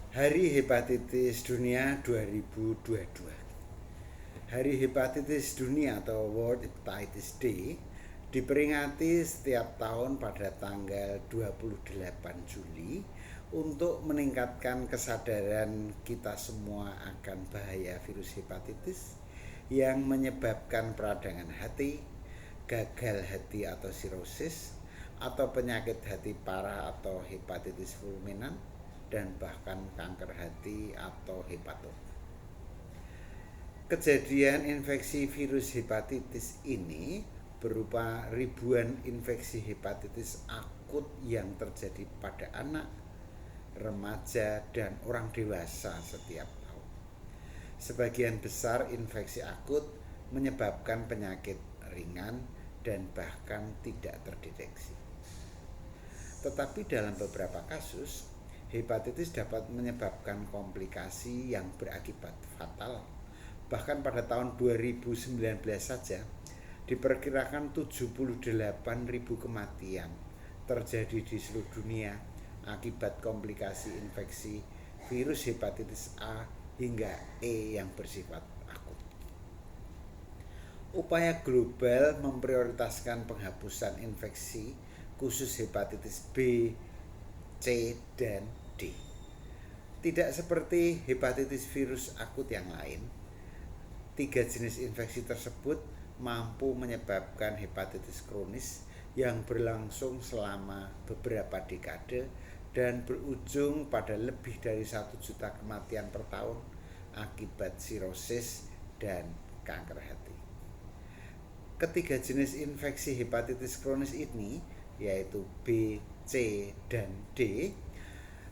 Hari Hepatitis Dunia 2022. Hari Hepatitis Dunia atau World Hepatitis Day diperingati setiap tahun pada tanggal 28 Juli untuk meningkatkan kesadaran kita semua akan bahaya virus hepatitis yang menyebabkan peradangan hati, gagal hati atau sirosis, atau penyakit hati parah atau hepatitis fulminan, dan bahkan kanker hati atau hepatom. Kejadian infeksi virus hepatitis ini berupa ribuan infeksi hepatitis akut yang terjadi pada anak, remaja, dan orang dewasa setiap tahun. Sebagian besar infeksi akut menyebabkan penyakit ringan dan bahkan tidak terdeteksi. Tetapi dalam beberapa kasus, hepatitis dapat menyebabkan komplikasi yang berakibat fatal. Bahkan pada tahun 2019 saja, diperkirakan 78.000 kematian terjadi di seluruh dunia akibat komplikasi infeksi virus hepatitis A hingga E yang bersifat akut. Upaya global memprioritaskan penghapusan infeksi khusus hepatitis B, C, dan D. Tidak seperti hepatitis virus akut yang lain, 3 jenis infeksi tersebut mampu menyebabkan hepatitis kronis yang berlangsung selama beberapa dekade dan berujung pada lebih dari 1 juta kematian per tahun akibat sirosis dan kanker hati. Ketiga jenis infeksi hepatitis kronis ini, yaitu B, C, dan D,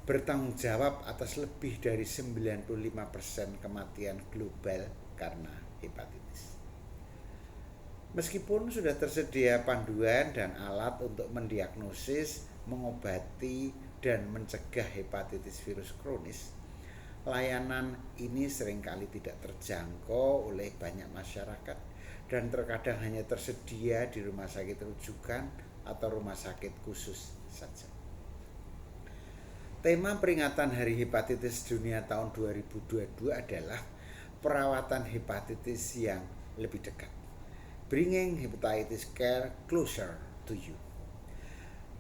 bertanggung jawab atas lebih dari 95% kematian global karena hepatitis. Meskipun sudah tersedia panduan dan alat untuk mendiagnosis, mengobati, dan mencegah hepatitis virus kronis, layanan ini seringkali tidak terjangkau oleh banyak masyarakat dan terkadang hanya tersedia di rumah sakit rujukan atau rumah sakit khusus saja. Tema peringatan Hari Hepatitis Dunia tahun 2022 adalah perawatan hepatitis yang lebih dekat. Bringing Hepatitis Care Closer to You.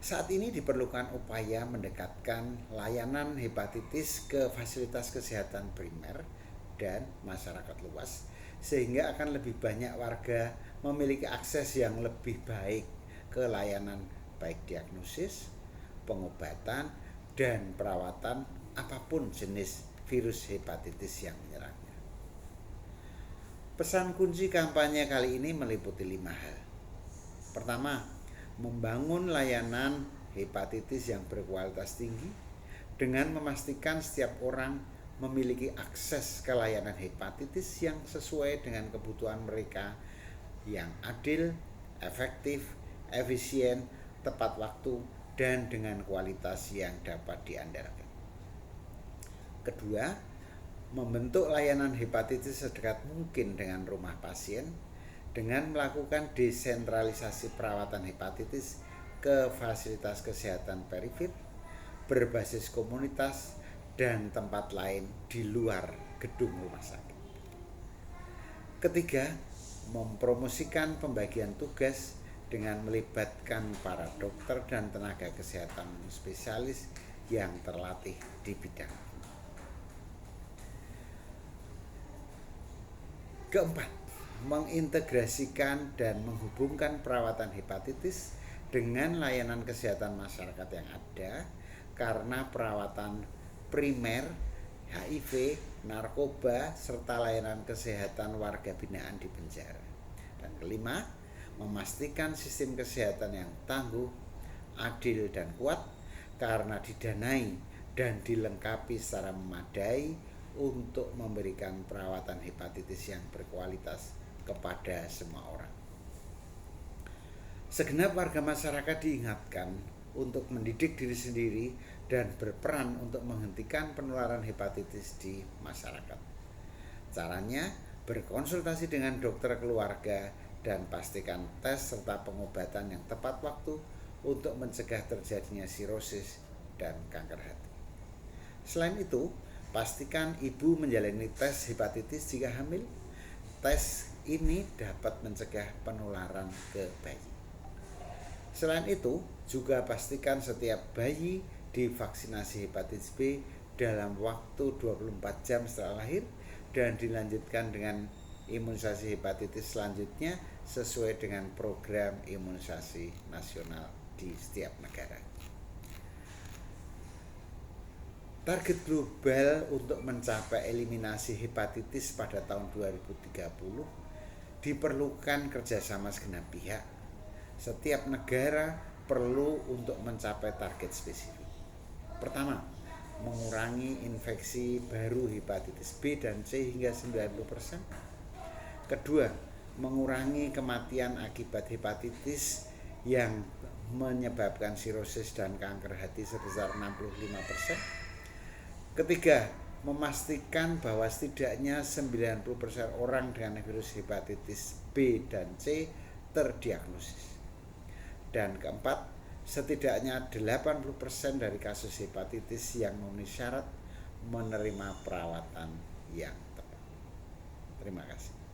Saat ini diperlukan upaya mendekatkan layanan hepatitis ke fasilitas kesehatan primer dan masyarakat luas, sehingga akan lebih banyak warga memiliki akses yang lebih baik ke layanan baik diagnosis, pengobatan, dan perawatan apapun jenis virus hepatitis yang menyerangnya. Pesan kunci kampanye kali ini meliputi 5 hal. Pertama, membangun layanan hepatitis yang berkualitas tinggi dengan memastikan setiap orang memiliki akses ke layanan hepatitis yang sesuai dengan kebutuhan mereka, yang adil, efektif, efisien, tepat waktu, dan dengan kualitas yang dapat diandalkan. Kedua, membentuk layanan hepatitis sedekat mungkin dengan rumah pasien dengan melakukan desentralisasi perawatan hepatitis ke fasilitas kesehatan perifer, berbasis komunitas, dan tempat lain di luar gedung rumah sakit. Ketiga, mempromosikan pembagian tugas dengan melibatkan para dokter dan tenaga kesehatan spesialis yang terlatih di bidang. Keempat, mengintegrasikan dan menghubungkan perawatan hepatitis dengan layanan kesehatan masyarakat yang ada, karena perawatan primer, HIV, narkoba, serta layanan kesehatan warga binaan di penjara. Dan kelima, memastikan sistem kesehatan yang tangguh, adil, dan kuat karena didanai dan dilengkapi secara memadai untuk memberikan perawatan hepatitis yang berkualitas kepada semua orang. Segenap warga masyarakat diingatkan untuk mendidik diri sendiri dan berperan untuk menghentikan penularan hepatitis di masyarakat. Caranya, berkonsultasi dengan dokter keluarga dan pastikan tes serta pengobatan yang tepat waktu untuk mencegah terjadinya sirosis dan kanker hati. Selain itu, Pastikan ibu menjalani tes hepatitis jika hamil. Tes ini dapat mencegah penularan ke bayi. Selain itu, juga pastikan setiap bayi divaksinasi hepatitis B dalam waktu 24 jam setelah lahir dan dilanjutkan dengan imunisasi hepatitis selanjutnya sesuai dengan program imunisasi nasional di setiap negara. Target global untuk mencapai eliminasi hepatitis pada tahun 2030 diperlukan kerjasama segenap pihak. Setiap negara perlu untuk mencapai target spesifik. Pertama, mengurangi infeksi baru hepatitis B dan C hingga 90%. Kedua, mengurangi kematian akibat hepatitis yang menyebabkan sirosis dan kanker hati sebesar 65%. Ketiga, memastikan bahwa setidaknya 90% orang dengan virus hepatitis B dan C terdiagnosis. Dan keempat, setidaknya 80% dari kasus hepatitis yang memenuhi syarat menerima perawatan yang tepat. Terima kasih.